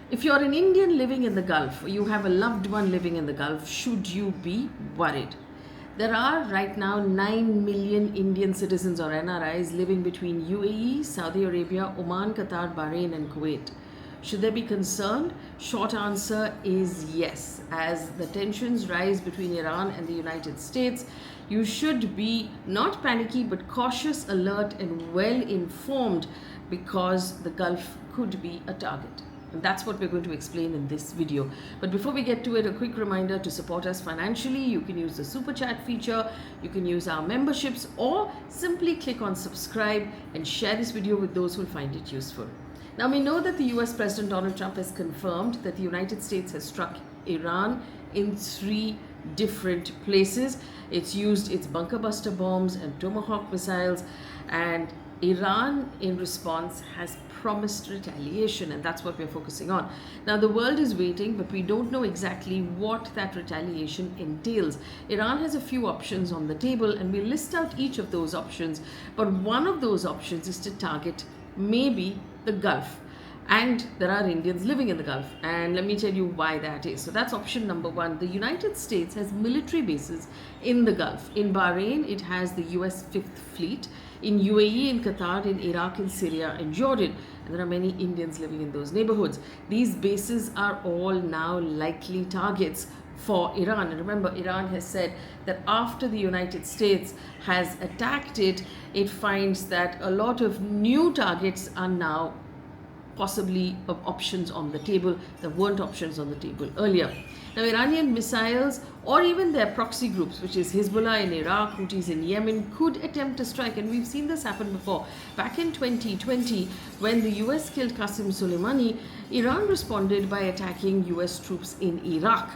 If you're an Indian living in the Gulf, or you have a loved one living in the Gulf, should you be worried? There are right now 9 million Indian citizens or NRIs living between UAE, Saudi Arabia, Oman, Qatar, Bahrain, and Kuwait. Should they be concerned? Short answer is yes. As the tensions rise between Iran and the United States, you should be not panicky but cautious, alert, and well informed because the Gulf could be a target. And that's what we're going to explain in this video. But before we get to it, a quick reminder to support us financially. You can use the super chat feature, you can use our memberships, or simply click on subscribe and share this video with those who will find it useful. Now, we know that the US President Donald Trump has confirmed that the United States has struck Iran in 3 different places. It's used its bunker buster bombs and Tomahawk missiles, and Iran in response has promised retaliation, and that's what we're focusing on. Now, the world is waiting, but we don't know exactly what that retaliation entails. Iran has a few options on the table, and we list out each of those options, but one of those options is to target maybe the Gulf. And there are Indians living in the Gulf, and let me tell you why that is. So that's option number 1. The United States has military bases in the Gulf. In Bahrain, it has the US 5th Fleet. In UAE, in Qatar, in Iraq, in Syria, and Jordan. And there are many Indians living in those neighborhoods. These bases are all now likely targets for Iran. And remember, Iran has said that after the United States has attacked it, it finds that a lot of new targets are now possibly options on the table. There weren't options on the table earlier. Now, Iranian missiles or even their proxy groups, which is Hezbollah in Iraq, Houthis in Yemen, could attempt a strike. And we've seen this happen before. Back in 2020, when the US killed Qasem Soleimani, Iran responded by attacking US troops in Iraq.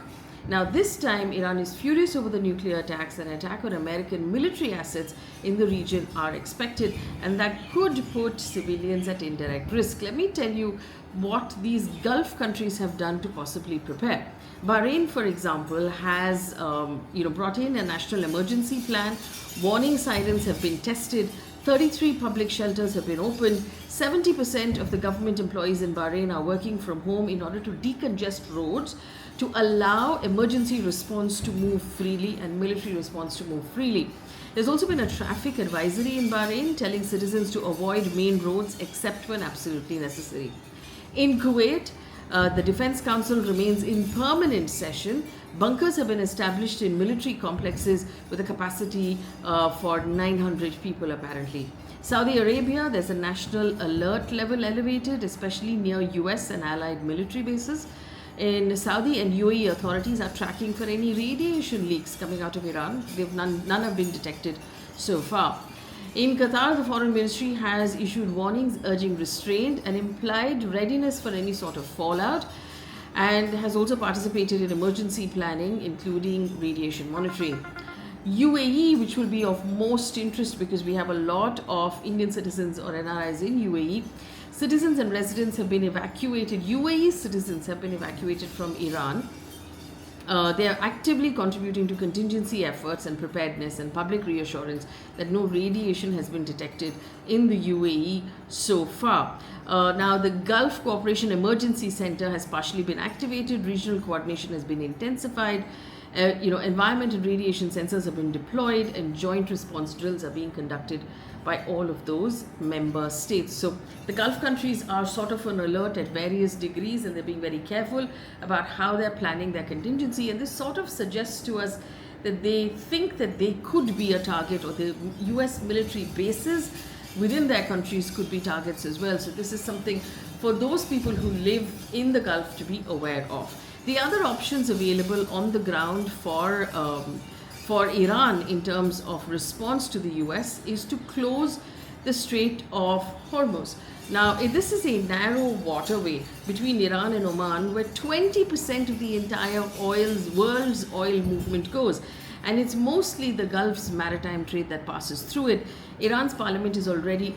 Now, this time, Iran is furious over the nuclear attacks. An attack on American military assets in the region are expected, and that could put civilians at indirect risk. Let me tell you what these Gulf countries have done to possibly prepare. Bahrain, for example, has brought in a national emergency plan. Warning sirens have been tested. 33 public shelters have been opened. 70% of the government employees in Bahrain are working from home in order to decongest roads, to allow emergency response to move freely and military response to move freely. There's also been a traffic advisory in Bahrain telling citizens to avoid main roads except when absolutely necessary. In Kuwait, the Defense Council remains in permanent session. Bunkers have been established in military complexes with a capacity for 900 people apparently. Saudi Arabia, there's a national alert level elevated, especially near US and allied military bases. In Saudi and UAE, authorities are tracking for any radiation leaks coming out of Iran. None have been detected so far. In Qatar, the foreign ministry has issued warnings urging restraint and implied readiness for any sort of fallout, and has also participated in emergency planning, including radiation monitoring. UAE, which will be of most interest because we have a lot of Indian citizens or NRIs in UAE, citizens and residents have been evacuated. UAE citizens have been evacuated from Iran. They are actively contributing to contingency efforts and preparedness and public reassurance that no radiation has been detected in the UAE so far. Now, the Gulf Cooperation Emergency Center has partially been activated. Regional coordination has been intensified. Environment and radiation sensors have been deployed, and joint response drills are being conducted by all of those member states. So the Gulf countries are sort of on alert at various degrees, and they're being very careful about how they're planning their contingency. And this sort of suggests to us that they think that they could be a target, or the US military bases within their countries could be targets as well. So this is something for those people who live in the Gulf to be aware of. The other options available on the ground for Iran in terms of response to the US is to close the Strait of Hormuz. Now, this is a narrow waterway between Iran and Oman where 20% of the entire world's oil movement goes. And it's mostly the Gulf's maritime trade that passes through it. Iran's parliament is already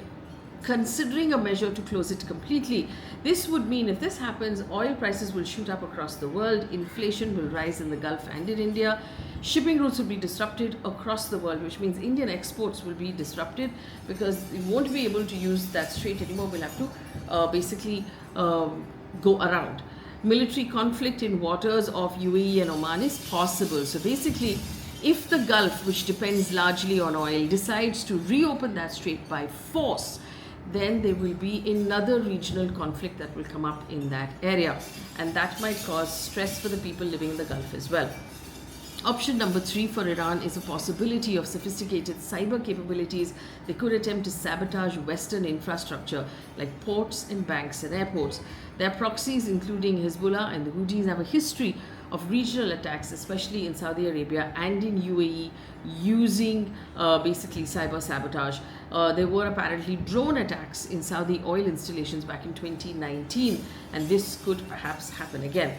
considering a measure to close it completely. This would mean, if this happens, oil prices will shoot up across the world, inflation will rise in the Gulf and in India, shipping routes will be disrupted across the world, which means Indian exports will be disrupted because we won't be able to use that strait anymore. We'll have to basically go around. military conflict in waters of UAE and Oman is possible. So basically, if the Gulf, which depends largely on oil, decides to reopen that strait by force, then there will be another regional conflict that will come up in that area, and that might cause stress for the people living in the Gulf as well. Option number 3 for Iran is a possibility of sophisticated cyber capabilities. They could attempt to sabotage Western infrastructure like ports and banks and airports. Their proxies, including Hezbollah and the Houthis, have a history of regional attacks, especially in Saudi Arabia and in UAE, using basically cyber sabotage. There were apparently drone attacks in Saudi oil installations back in 2019, and this could perhaps happen again.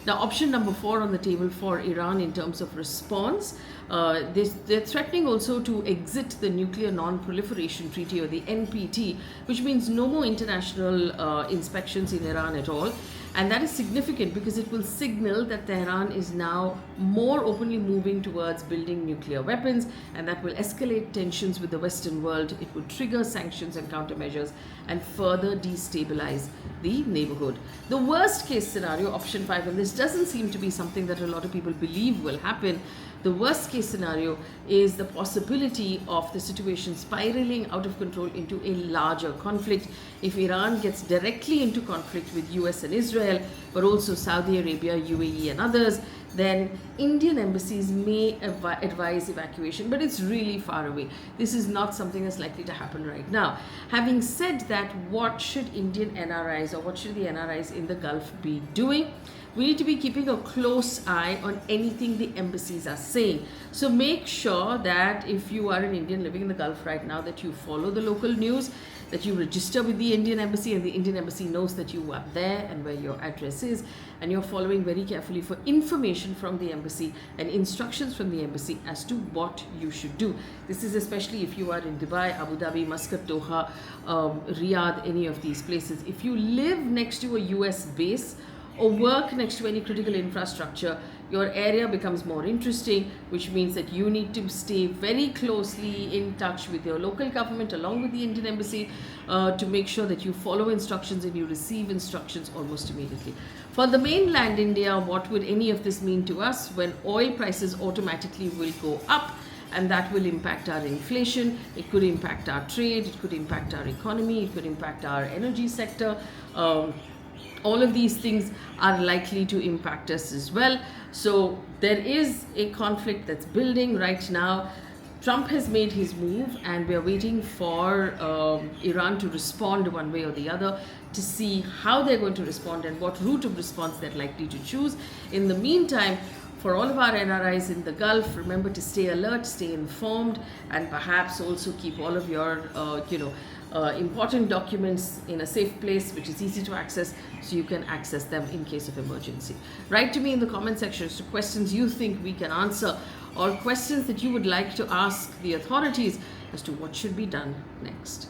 Now, option number 4 on the table for Iran in terms of response, they're threatening also to exit the Nuclear Non-Proliferation Treaty, or the NPT, which means no more international inspections in Iran at all. And that is significant because it will signal that Tehran is now more openly moving towards building nuclear weapons, and that will escalate tensions with the Western world. It would trigger sanctions and countermeasures and further destabilize the neighborhood. The worst case scenario, option 5, and this doesn't seem to be something that a lot of people believe will happen. The worst case scenario is the possibility of the situation spiraling out of control into a larger conflict. If Iran gets directly into conflict with US and Israel, but also Saudi Arabia, UAE and others, then Indian embassies may advise evacuation, but it's really far away. This is not something that's likely to happen right now. Having said that, what should Indian NRIs, or what should the NRIs in the Gulf be doing? We need to be keeping a close eye on anything the embassies are saying. So make sure that if you are an Indian living in the Gulf right now, that you follow the local news, that you register with the Indian embassy, and the Indian embassy knows that you are there and where your address is, and you're following very carefully for information from the embassy and instructions from the embassy as to what you should do. This is especially if you are in Dubai, Abu Dhabi, Muscat, Doha, Riyadh, any of these places. If you live next to a US base or work next to any critical infrastructure, your area becomes more interesting, which means that you need to stay very closely in touch with your local government along with the Indian embassy to make sure that you follow instructions and you receive instructions almost immediately. For the mainland India, what would any of this mean to us? When oil prices automatically will go up, and that will impact our inflation, it could impact our trade, it could impact our economy, it could impact our energy sector. All of these things are likely to impact us as well. So there is a conflict that's building right now. Trump has made his move, and we are waiting for Iran to respond one way or the other to see how they're going to respond and what route of response they're likely to choose. In the meantime, for all of our NRIs in the Gulf, remember to stay alert, stay informed, and perhaps also keep all of your important documents in a safe place which is easy to access, so you can access them in case of emergency. Write to me in the comment section as to questions you think we can answer, or questions that you would like to ask the authorities as to what should be done next.